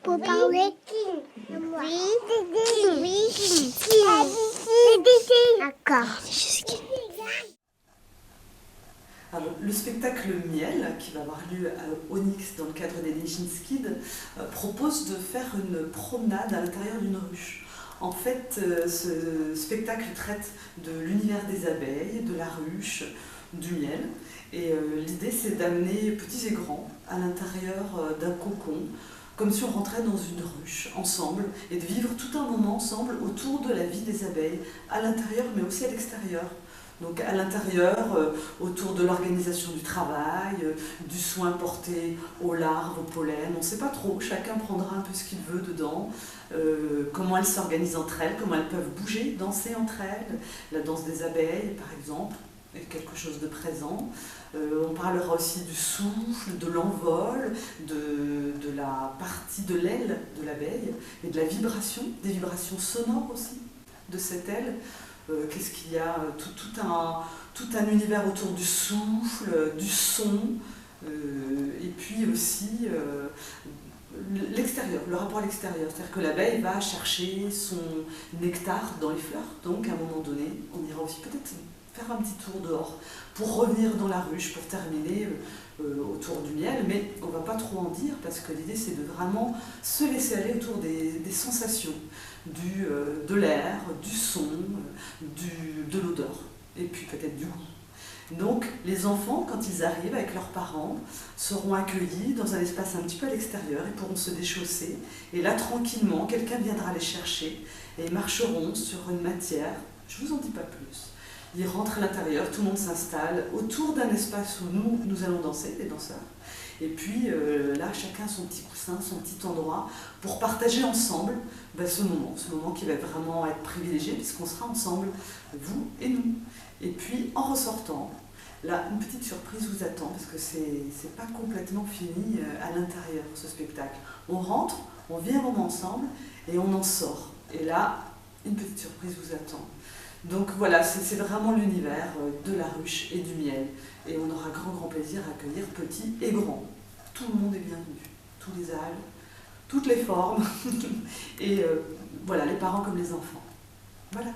Pour parler. Oui. Oui. D'accord. Alors, le spectacle Miel, qui va avoir lieu à Onyx dans le cadre des Nations Kids, propose de faire une promenade à l'intérieur d'une ruche. En fait, ce spectacle traite de l'univers des abeilles, de la ruche, du miel. Et l'idée, c'est d'amener petits et grands à l'intérieur d'un cocon, comme si on rentrait dans une ruche ensemble, et de vivre tout un moment ensemble autour de la vie des abeilles, à l'intérieur mais aussi à l'extérieur. Donc à l'intérieur, autour de l'organisation du travail, du soin porté aux larves, au pollen, on ne sait pas trop, chacun prendra un peu ce qu'il veut dedans, comment elles s'organisent entre elles, comment elles peuvent bouger, danser entre elles, la danse des abeilles par exemple, est quelque chose de présent. On parlera aussi du souffle, de l'envol, de la partie de l'aile de l'abeille et de la vibration, des vibrations sonores aussi de cette aile. Qu'est-ce qu'il y a tout un univers autour du souffle, du son, et puis aussi l'extérieur, le rapport à l'extérieur. C'est-à-dire que l'abeille va chercher son nectar dans les fleurs, donc à un moment donné, on ira aussi peut-être faire un petit tour dehors pour revenir dans la ruche, pour terminer autour du miel, mais on ne va pas trop en dire parce que l'idée c'est de vraiment se laisser aller autour des sensations, de l'air, du son, de l'odeur et puis peut-être du goût. Donc les enfants, quand ils arrivent avec leurs parents, seront accueillis dans un espace un petit peu à l'extérieur, ils pourront se déchausser et là tranquillement quelqu'un viendra les chercher et ils marcheront sur une matière, je ne vous en dis pas plus. Ils rentrent à l'intérieur, tout le monde s'installe autour d'un espace où nous allons danser, les danseurs. Et puis là, chacun son petit coussin, son petit endroit pour partager ensemble ce moment qui va vraiment être privilégié puisqu'on sera ensemble, vous et nous. Et puis en ressortant, là, une petite surprise vous attend parce que c'est pas complètement fini à l'intérieur ce spectacle. On rentre, on vit un moment ensemble et on en sort. Et là, une petite surprise vous attend. Donc voilà, c'est vraiment l'univers de la ruche et du miel. Et on aura grand plaisir à accueillir petits et grands. Tout le monde est bienvenu, tous les âges, toutes les formes, et voilà, les parents comme les enfants. Voilà.